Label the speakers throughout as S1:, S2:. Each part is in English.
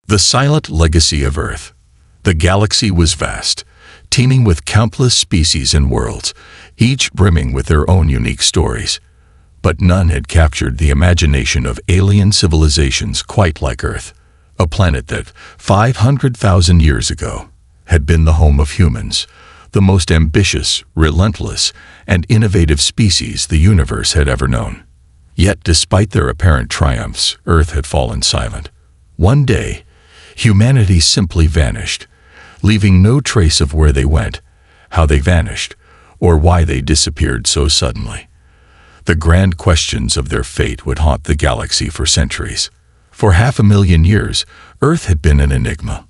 S1: The silent legacy of Earth. The galaxy was vast, teeming with countless species and worlds, each brimming with their own unique stories. But none had captured the imagination of alien civilizations quite like Earth, a planet that, 500,000 years ago, had been the home of humans, the most ambitious, relentless, and innovative species the universe had ever known. Yet, despite their apparent triumphs, Earth had fallen silent. One day, humanity simply vanished, leaving no trace of where they went, how they vanished, or why they disappeared so suddenly. The grand questions of their fate would haunt the galaxy for centuries. For 500,000 years, Earth had been an enigma,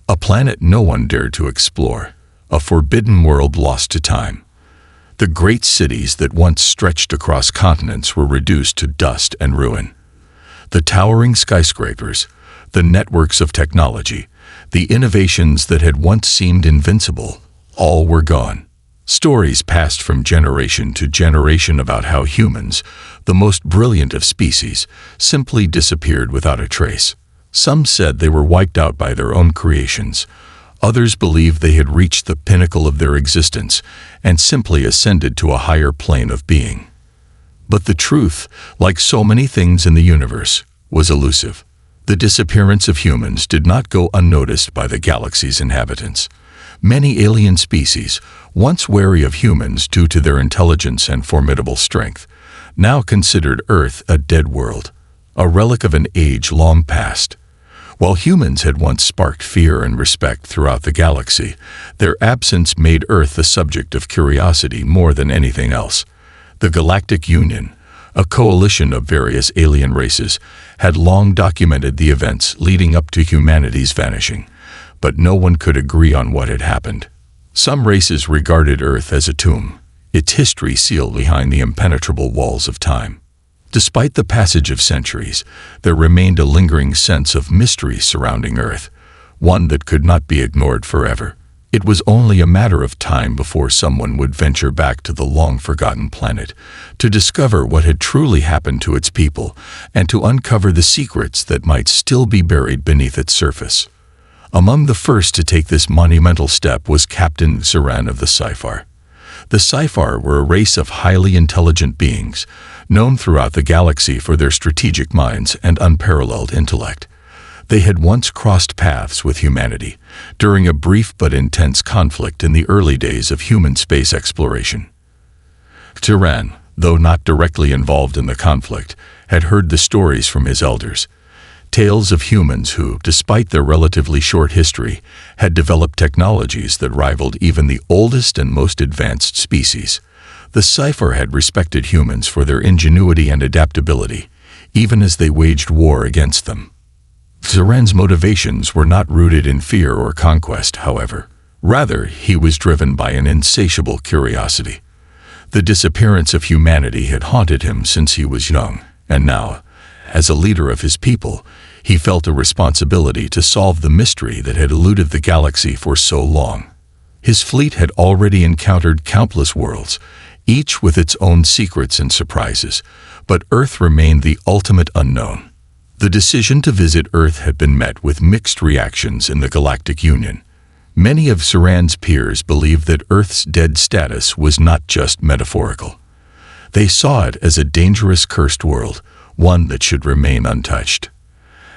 S1: a planet no one dared to explore, a forbidden world lost to time. The great cities that once stretched across continents were reduced to dust and ruin. The towering skyscrapers, the networks of technology, the innovations that had once seemed invincible, all were gone. Stories passed from generation to generation about how humans, the most brilliant of species, simply disappeared without a trace. Some said they were wiped out by their own creations. Others believed they had reached the pinnacle of their existence and simply ascended to a higher plane of being. But the truth, like so many things in the universe, was elusive. The disappearance of humans did not go unnoticed by the galaxy's inhabitants. Many alien species, once wary of humans due to their intelligence and formidable strength, now considered Earth a dead world, a relic of an age long past. While humans had once sparked fear and respect throughout the galaxy, their absence made Earth the subject of curiosity more than anything else. The Galactic Union, a coalition of various alien races, had long documented the events leading up to humanity's vanishing, but no one could agree on what had happened. Some races regarded Earth as a tomb, its history sealed behind the impenetrable walls of time. Despite the passage of centuries, there remained a lingering sense of mystery surrounding Earth, one that could not be ignored forever. It was only a matter of time before someone would venture back to the long-forgotten planet, to discover what had truly happened to its people, and to uncover the secrets that might still be buried beneath its surface. Among the first to take this monumental step was Captain Zaran of the Sci-Fi. The Sci-Fi were a race of highly intelligent beings, known throughout the galaxy for their strategic minds and unparalleled intellect. They had once crossed paths with humanity during a brief but intense conflict in the early days of human space exploration. Zaran, though not directly involved in the conflict, had heard the stories from his elders, tales of humans who, despite their relatively short history, had developed technologies that rivaled even the oldest and most advanced species. The Sci-Fi had respected humans for their ingenuity and adaptability, even as they waged war against them. Zaran's motivations were not rooted in fear or conquest, however. Rather, he was driven by an insatiable curiosity. The disappearance of humanity had haunted him since he was young, and now, as a leader of his people, he felt a responsibility to solve the mystery that had eluded the galaxy for so long. His fleet had already encountered countless worlds, each with its own secrets and surprises, but Earth remained the ultimate unknown. The decision to visit Earth had been met with mixed reactions in the Galactic Union. Many of Zaran's peers believed that Earth's dead status was not just metaphorical. They saw it as a dangerous cursed world, one that should remain untouched.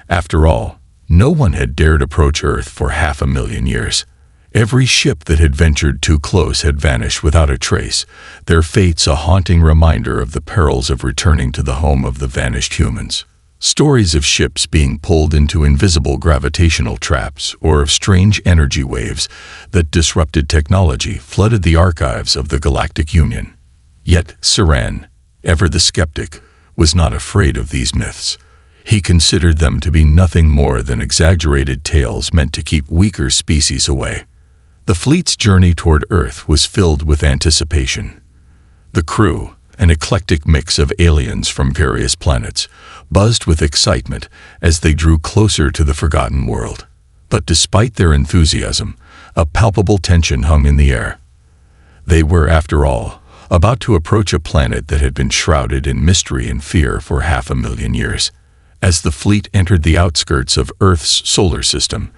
S1: After all, no one had dared approach Earth for 500,000 years. Every ship that had ventured too close had vanished without a trace, their fates a haunting reminder of the perils of returning to the home of the vanished humans. Stories of ships being pulled into invisible gravitational traps or of strange energy waves that disrupted technology flooded the archives of the Galactic Union. Yet Zaran, ever the skeptic, was not afraid of these myths. He considered them to be nothing more than exaggerated tales meant to keep weaker species away. The fleet's journey toward Earth was filled with anticipation. The crew, an eclectic mix of aliens from various planets, buzzed with excitement as they drew closer to the forgotten world. But despite their enthusiasm, a palpable tension hung in the air. They were, after all, about to approach a planet that had been shrouded in mystery and fear for 500,000 years. As the fleet entered the outskirts of Earth's solar system,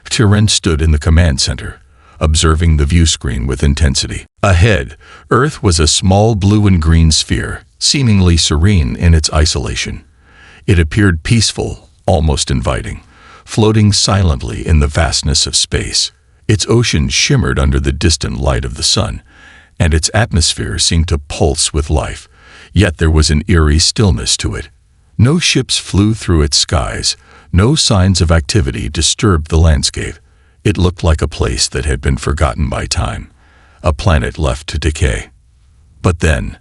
S1: Tyran stood in the command center, observing the view screen with intensity. Ahead, Earth was a small blue and green sphere, seemingly serene in its isolation. It appeared peaceful, almost inviting, floating silently in the vastness of space. Its oceans shimmered under the distant light of the sun, and its atmosphere seemed to pulse with life, yet there was an eerie stillness to it. No ships flew through its skies, no signs of activity disturbed the landscape. It looked like a place that had been forgotten by time, a planet left to decay. But then,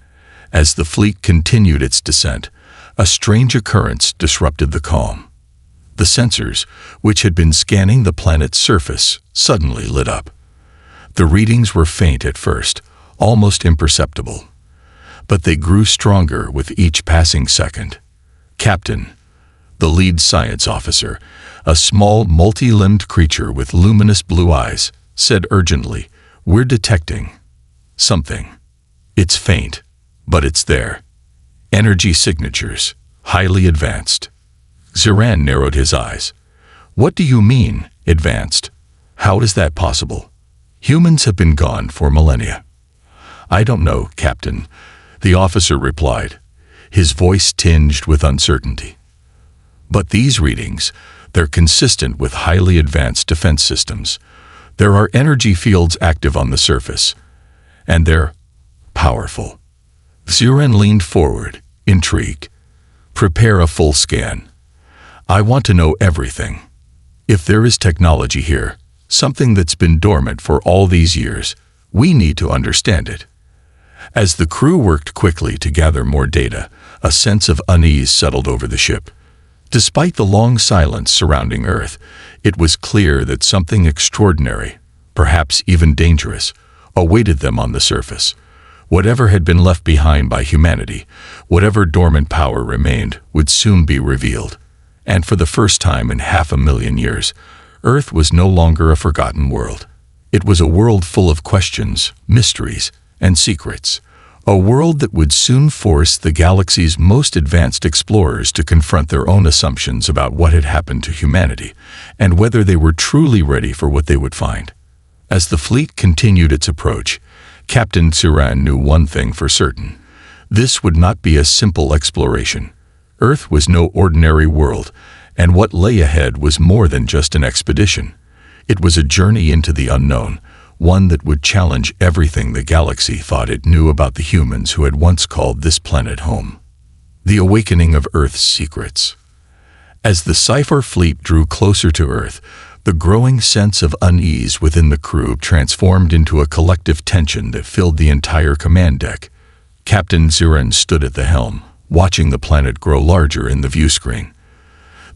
S1: as the fleet continued its descent, a strange occurrence disrupted the calm. The sensors, which had been scanning the planet's surface, suddenly lit up. The readings were faint at first, almost imperceptible, but they grew stronger with each passing second. Captain, the lead science officer, a small, multi-limbed creature with luminous blue eyes, said urgently, "We're detecting something. It's faint, but it's there. Energy signatures, highly advanced." Ziran narrowed his eyes. "What do you mean, advanced? How is that possible? Humans have been gone for millennia." "I don't know, Captain," the officer replied, his voice tinged with uncertainty. "But these readings, they're consistent with highly advanced defense systems. There are energy fields active on the surface, and they're powerful." Ziran leaned forward, intrigued. "Prepare a full scan. I want to know everything. If there is technology here, something that's been dormant for all these years, we need to understand it." As the crew worked quickly to gather more data, a sense of unease settled over the ship. Despite the long silence surrounding Earth, it was clear that something extraordinary, perhaps even dangerous, awaited them on the surface. Whatever had been left behind by humanity, whatever dormant power remained, would soon be revealed. And for the first time in 500,000 years, Earth was no longer a forgotten world. It was a world full of questions, mysteries, and secrets. A world that would soon force the galaxy's most advanced explorers to confront their own assumptions about what had happened to humanity, and whether they were truly ready for what they would find. As the fleet continued its approach, Captain Ziran knew one thing for certain. This would not be a simple exploration. Earth was no ordinary world, and what lay ahead was more than just an expedition. It was a journey into the unknown, one that would challenge everything the galaxy thought it knew about the humans who had once called this planet home. The awakening of Earth's secrets. As the Sci-Fi fleet drew closer to Earth, the growing sense of unease within the crew transformed into a collective tension that filled the entire command deck. Captain Ziran stood at the helm, watching the planet grow larger in the view screen.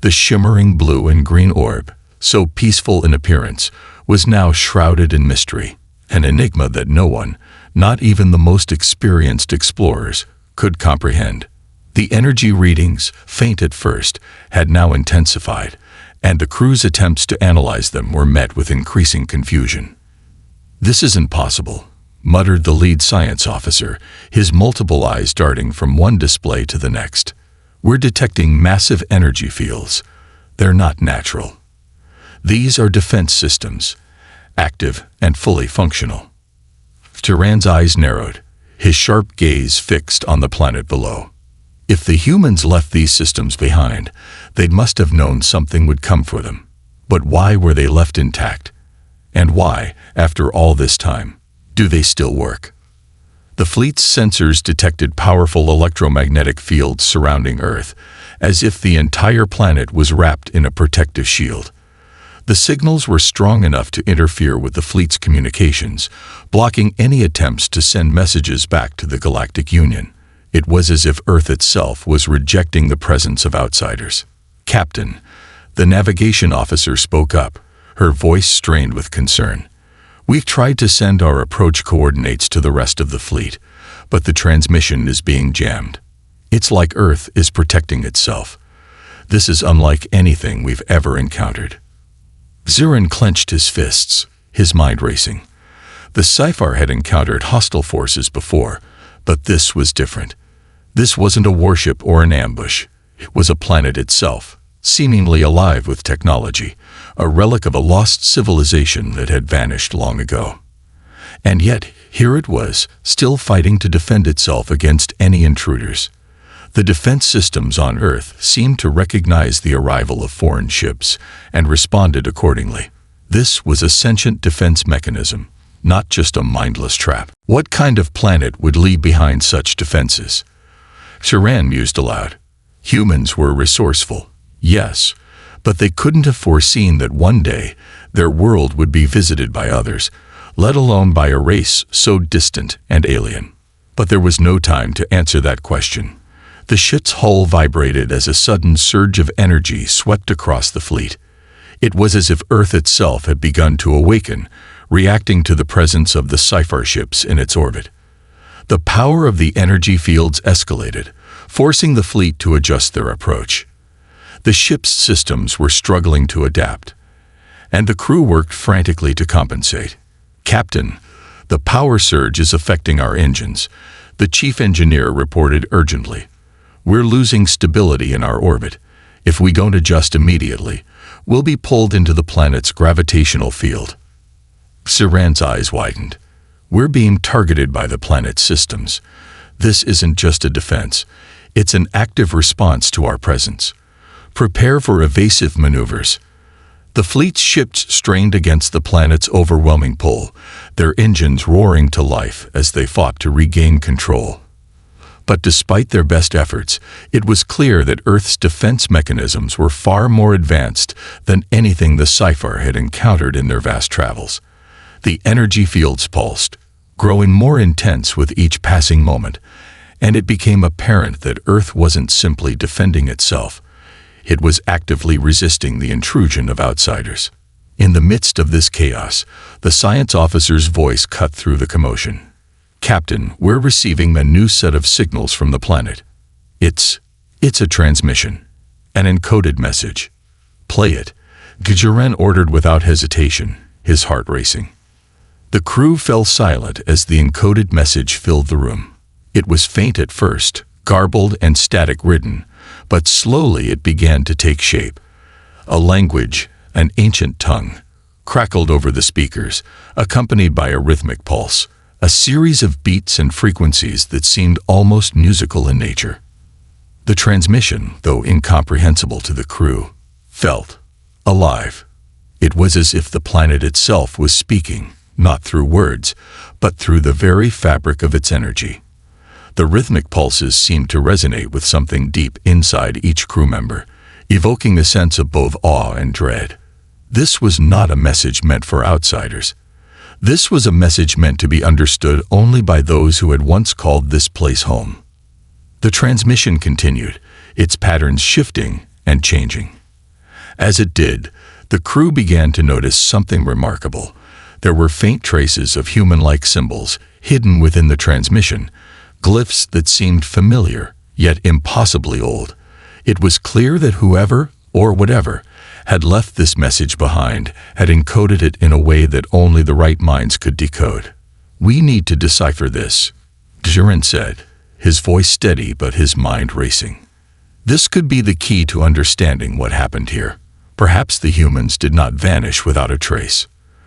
S1: The shimmering blue and green orb, so peaceful in appearance, was now shrouded in mystery, an enigma that no one, not even the most experienced explorers, could comprehend. The energy readings, faint at first, had now intensified, and the crew's attempts to analyze them were met with increasing confusion. "This isn't possible," muttered the lead science officer, his multiple eyes darting from one display to the next. "We're detecting massive energy fields. They're not natural. These are defense systems, active and fully functional." Tyran's eyes narrowed, his sharp gaze fixed on the planet below. If the humans left these systems behind, they must have known something would come for them. But why were they left intact? And why, after all this time, do they still work? The fleet's sensors detected powerful electromagnetic fields surrounding Earth, as if the entire planet was wrapped in a protective shield. The signals were strong enough to interfere with the fleet's communications, blocking any attempts to send messages back to the Galactic Union. It was as if Earth itself was rejecting the presence of outsiders. "Captain," the navigation officer spoke up, her voice strained with concern. "We've tried to send our approach coordinates to the rest of the fleet, but the transmission is being jammed. It's like Earth is protecting itself. This is unlike anything we've ever encountered." Ziran clenched his fists, his mind racing. The Sci-Fi had encountered hostile forces before, but this was different. This wasn't a warship or an ambush. It was a planet itself, seemingly alive with technology, a relic of a lost civilization that had vanished long ago. And yet, here it was, still fighting to defend itself against any intruders. The defense systems on Earth seemed to recognize the arrival of foreign ships and responded accordingly. This was a sentient defense mechanism, not just a mindless trap. What kind of planet would leave behind such defenses? Saran mused aloud. Humans were resourceful, yes, but they couldn't have foreseen that one day their world would be visited by others, let alone by a race so distant and alien. But there was no time to answer that question. The ship's hull vibrated as a sudden surge of energy swept across the fleet. It was as if Earth itself had begun to awaken, reacting to the presence of the Sci-Fi ships in its orbit. The power of the energy fields escalated, forcing the fleet to adjust their approach. The ship's systems were struggling to adapt, and the crew worked frantically to compensate. "Captain, the power surge is affecting our engines," the chief engineer reported urgently. "We're losing stability in our orbit. If we don't adjust immediately, we'll be pulled into the planet's gravitational field." Saran's eyes widened. "We're being targeted by the planet's systems. This isn't just a defense. It's an active response to our presence. Prepare for evasive maneuvers." The fleet's ships strained against the planet's overwhelming pull, their engines roaring to life as they fought to regain control. But despite their best efforts, it was clear that Earth's defense mechanisms were far more advanced than anything the Sci-Fi had encountered in their vast travels. The energy fields pulsed, growing more intense with each passing moment, and it became apparent that Earth wasn't simply defending itself. It was actively resisting the intrusion of outsiders. In the midst of this chaos, the science officer's voice cut through the commotion. "Captain, we're receiving a new set of signals from the planet. It's a transmission, an encoded message. Play it," Gajaren ordered without hesitation, his heart racing. The crew fell silent as the encoded message filled the room. It was faint at first, garbled and static-ridden, but slowly it began to take shape. A language, an ancient tongue, crackled over the speakers, accompanied by a rhythmic pulse, a series of beats and frequencies that seemed almost musical in nature. The transmission, though incomprehensible to the crew, felt alive. It was as if the planet itself was speaking, not through words, but through the very fabric of its energy. The rhythmic pulses seemed to resonate with something deep inside each crew member, evoking a sense of both awe and dread. This was not a message meant for outsiders. This was a message meant to be understood only by those who had once called this place home. The transmission continued, its patterns shifting and changing. As it did, the crew began to notice something remarkable. There were faint traces of human-like symbols hidden within the transmission, glyphs that seemed familiar, yet impossibly old. It was clear that whoever, or whatever, had left this message behind had encoded it in a way that only the right minds could decode. "We need to decipher this," Gajaren said, his voice steady but his mind racing. "This could be the key to understanding what happened here. Perhaps the humans did not vanish without a trace.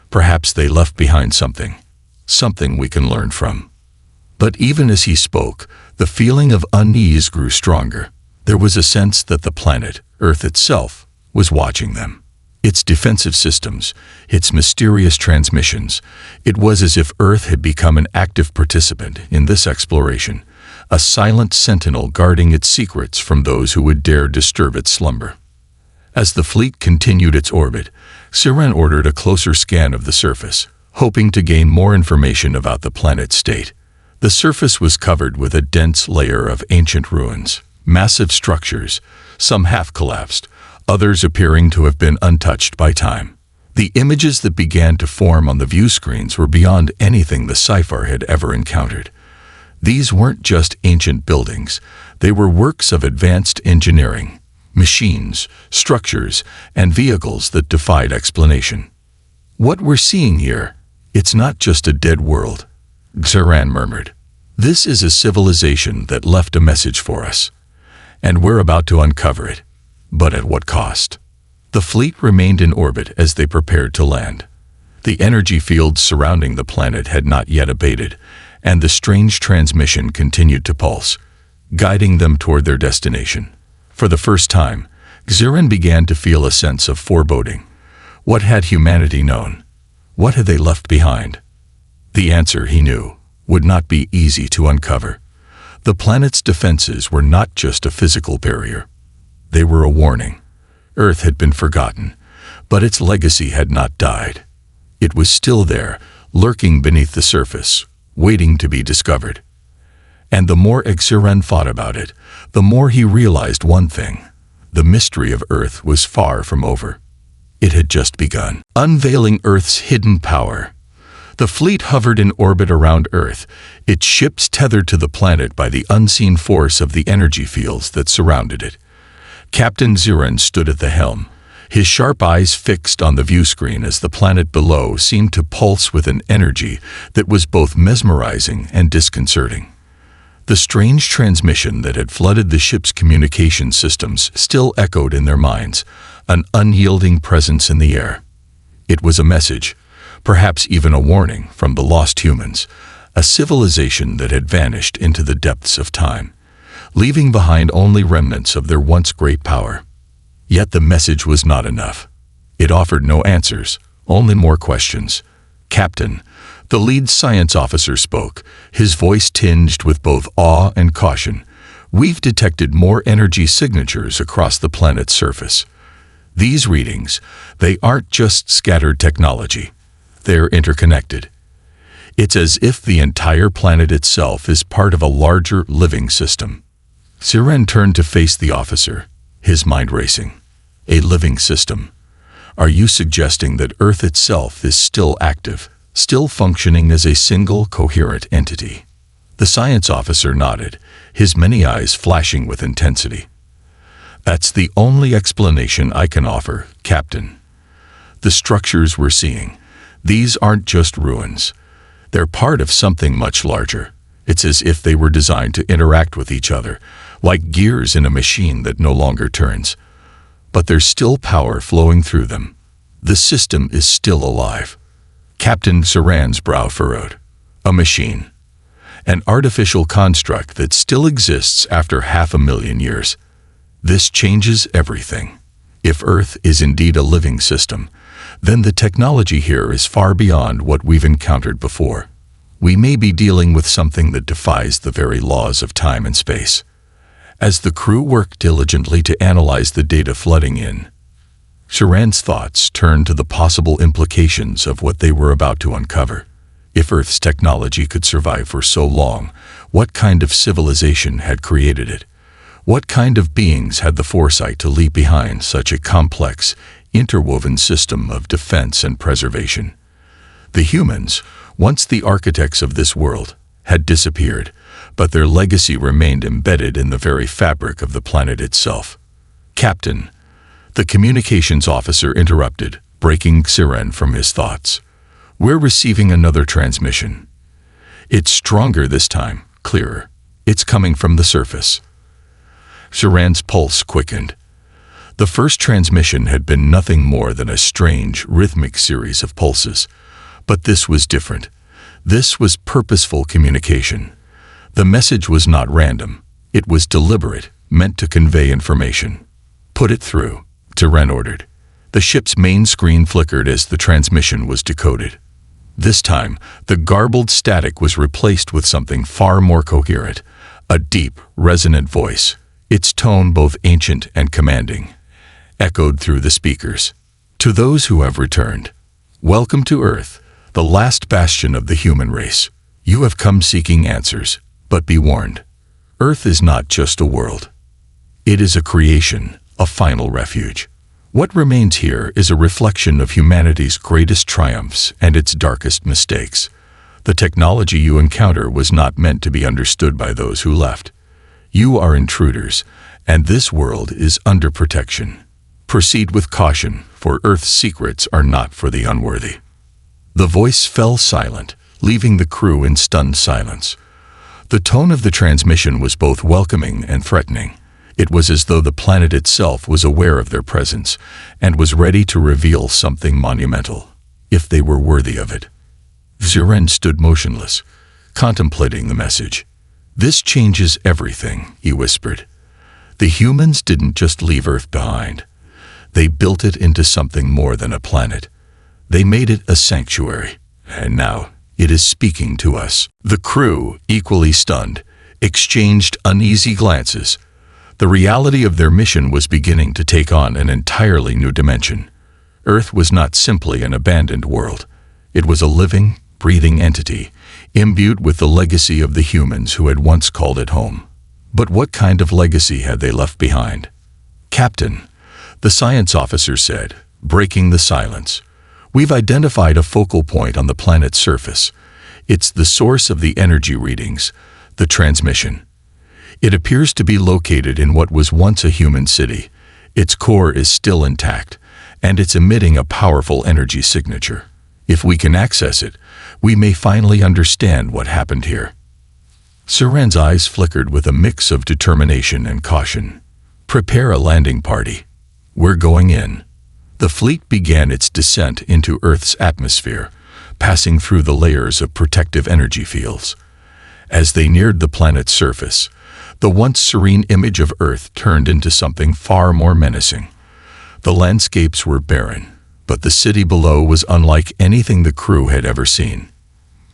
S1: Perhaps they left behind something we can learn from." But even as he spoke, the feeling of unease grew stronger. There was a sense that the planet, Earth itself, was watching them. Its defensive systems, its mysterious transmissions. It was as if Earth had become an active participant in this exploration, a silent sentinel guarding its secrets from those who would dare disturb its slumber. As the fleet continued its orbit, Saran ordered a closer scan of the surface, hoping to gain more information about the planet's state. The surface was covered with a dense layer of ancient ruins, massive structures, some half-collapsed, others appearing to have been untouched by time. The images that began to form on the view screens were beyond anything the Sci-Fi had ever encountered. These weren't just ancient buildings, they were works of advanced engineering, machines, structures, and vehicles that defied explanation. "What we're seeing here, it's not just a dead world," Saran murmured. "This is a civilization that left a message for us. and we're about to uncover it. But at what cost? The fleet remained in orbit as they prepared to land. The energy fields surrounding the planet had not yet abated, and the strange transmission continued to pulse, guiding them toward their destination. For the first time, Xiran began to feel a sense of foreboding. What had humanity known? What had they left behind? The answer, he knew, would not be easy to uncover. The planet's defenses were not just a physical barrier. They were a warning. Earth had been forgotten, but its legacy had not died. It was still there, lurking beneath the surface, waiting to be discovered. And the more Xiran thought about it, the more he realized one thing. The mystery of Earth was far from over. It had just begun. Unveiling Earth's hidden power. The fleet hovered in orbit around Earth, its ships tethered to the planet by the unseen force of the energy fields that surrounded it. Captain Xiran stood at the helm, his sharp eyes fixed on the viewscreen as the planet below seemed to pulse with an energy that was both mesmerizing and disconcerting. The strange transmission that had flooded the ship's communication systems still echoed in their minds, an unyielding presence in the air. It was a message, perhaps even a warning from the lost humans, a civilization that had vanished into the depths of time, leaving behind only remnants of their once great power. Yet the message was not enough. It offered no answers, only more questions. "Captain," the lead science officer spoke, his voice tinged with both awe and caution. "We've detected more energy signatures across the planet's surface. These readings, they aren't just scattered technology. They're interconnected. It's as if the entire planet itself is part of a larger living system." Xiran turned to face the officer, his mind racing. "A living system? Are you suggesting that Earth itself is still active, still functioning as a single coherent entity?" The science officer nodded, his many eyes flashing with intensity. "That's the only explanation I can offer, Captain. The structures we're seeing, these aren't just ruins. They're part of something much larger. It's as if they were designed to interact with each other, like gears in a machine that no longer turns. But there's still power flowing through them. The system is still alive." Captain Xiran's brow furrowed. "A machine. An artificial construct that still exists after 500,000 years. This changes everything. If Earth is indeed a living system, then the technology here is far beyond what we've encountered before. We may be dealing with something that defies the very laws of time and space." As the crew worked diligently to analyze the data flooding in, Xiran's thoughts turned to the possible implications of what they were about to uncover. If Earth's technology could survive for so long, what kind of civilization had created it? What kind of beings had the foresight to leave behind such a complex, interwoven system of defense and preservation? The humans, once the architects of this world, had disappeared, but their legacy remained embedded in the very fabric of the planet itself. "Captain," the communications officer interrupted, breaking Xiran from his thoughts. "We're receiving another transmission. It's stronger this time, clearer. It's coming from the surface." Xiran's pulse quickened. The first transmission had been nothing more than a strange, rhythmic series of pulses. But this was different. This was purposeful communication. The message was not random. It was deliberate, meant to convey information. "Put it through," Xiran ordered. The ship's main screen flickered as the transmission was decoded. This time, the garbled static was replaced with something far more coherent, a deep, resonant voice, its tone both ancient and commanding, echoed through the speakers. "To those who have returned, welcome to Earth, the last bastion of the human race. You have come seeking answers, but be warned. Earth is not just a world. It is a creation, a final refuge. What remains here is a reflection of humanity's greatest triumphs and its darkest mistakes. The technology you encounter was not meant to be understood by those who left. You are intruders, and this world is under protection. Proceed with caution, for Earth's secrets are not for the unworthy." The voice fell silent, leaving the crew in stunned silence. The tone of the transmission was both welcoming and threatening. It was as though the planet itself was aware of their presence and was ready to reveal something monumental, if they were worthy of it. Ziren stood motionless, contemplating the message. "This changes everything," he whispered. "The humans didn't just leave Earth behind. They built it into something more than a planet. They made it a sanctuary, and now it is speaking to us." The crew, equally stunned, exchanged uneasy glances. The reality of their mission was beginning to take on an entirely new dimension. Earth was not simply an abandoned world. It was a living, breathing entity, imbued with the legacy of the humans who had once called it home. But what kind of legacy had they left behind? "Captain," the science officer said, breaking the silence, "we've identified a focal point on the planet's surface. It's the source of the energy readings, the transmission. It appears to be located in what was once a human city. Its core is still intact, and it's emitting a powerful energy signature. If we can access it, we may finally understand what happened here." Ziren's eyes flickered with a mix of determination and caution. "Prepare a landing party. We're going in." The fleet began its descent into Earth's atmosphere, passing through the layers of protective energy fields. As they neared the planet's surface, the once serene image of Earth turned into something far more menacing. The landscapes were barren, but the city below was unlike anything the crew had ever seen.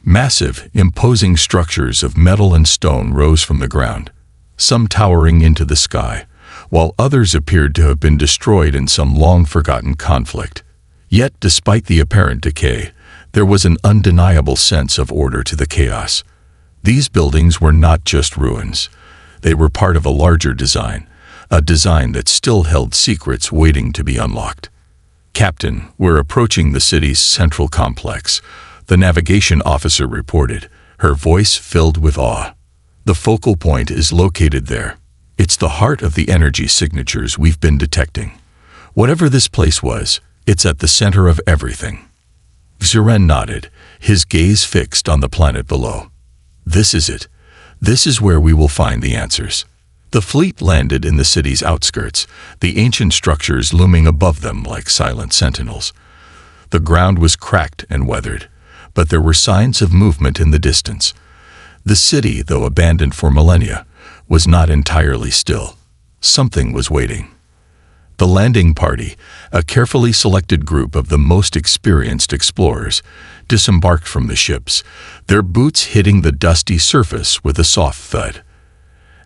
S1: Massive, imposing structures of metal and stone rose from the ground, some towering into the sky, while others appeared to have been destroyed in some long-forgotten conflict. Yet, despite the apparent decay, there was an undeniable sense of order to the chaos. These buildings were not just ruins. They were part of a larger design, a design that still held secrets waiting to be unlocked. "Captain, we're approaching the city's central complex," the navigation officer reported, her voice filled with awe. "The focal point is located there. It's the heart of the energy signatures we've been detecting. Whatever this place was, it's at the center of everything." Ziren nodded, his gaze fixed on the planet below. "This is it. This is where we will find the answers." The fleet landed in the city's outskirts, the ancient structures looming above them like silent sentinels. The ground was cracked and weathered, but there were signs of movement in the distance. The city, though abandoned for millennia, was not entirely still. Something was waiting. The landing party, a carefully selected group of the most experienced explorers, disembarked from the ships, their boots hitting the dusty surface with a soft thud.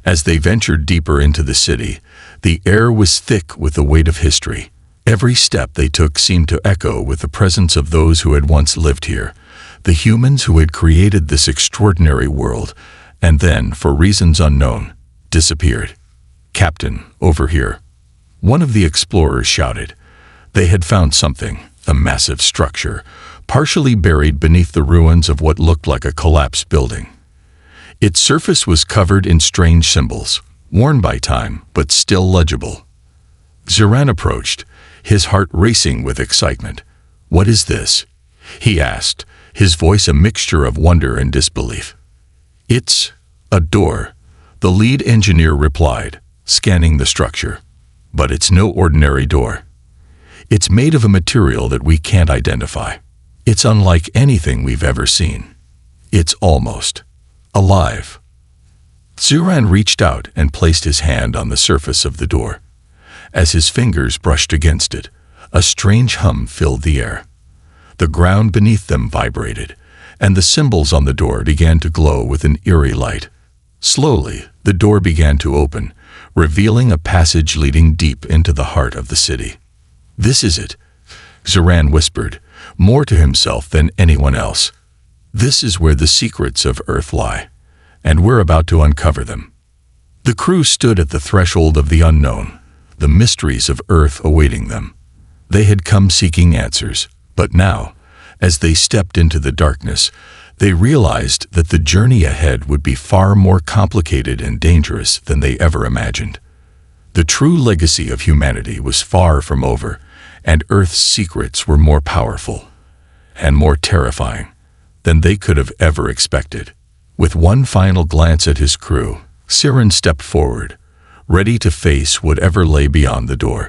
S1: As they ventured deeper into the city, the air was thick with the weight of history. Every step they took seemed to echo with the presence of those who had once lived here, the humans who had created this extraordinary world, and then, for reasons unknown, disappeared. "Captain, over here," one of the explorers shouted. They had found something, a massive structure, partially buried beneath the ruins of what looked like a collapsed building. Its surface was covered in strange symbols, worn by time but still legible. Ziren approached, his heart racing with excitement. "What is this?" he asked, his voice a mixture of wonder and disbelief. "It's a door," the lead engineer replied, scanning the structure. "But it's no ordinary door. It's made of a material that we can't identify. It's unlike anything we've ever seen. It's almost alive." Ziren reached out and placed his hand on the surface of the door. As his fingers brushed against it, a strange hum filled the air. The ground beneath them vibrated, and the symbols on the door began to glow with an eerie light. Slowly, the door began to open, revealing a passage leading deep into the heart of the city. "This is it," Ziren whispered, more to himself than anyone else. "This is where the secrets of Earth lie, and we're about to uncover them." The crew stood at the threshold of the unknown, the mysteries of Earth awaiting them. They had come seeking answers, but now, as they stepped into the darkness, they realized that the journey ahead would be far more complicated and dangerous than they ever imagined. The true legacy of humanity was far from over, and Earth's secrets were more powerful and more terrifying than they could have ever expected. With one final glance at his crew, Ziren stepped forward, ready to face whatever lay beyond the door.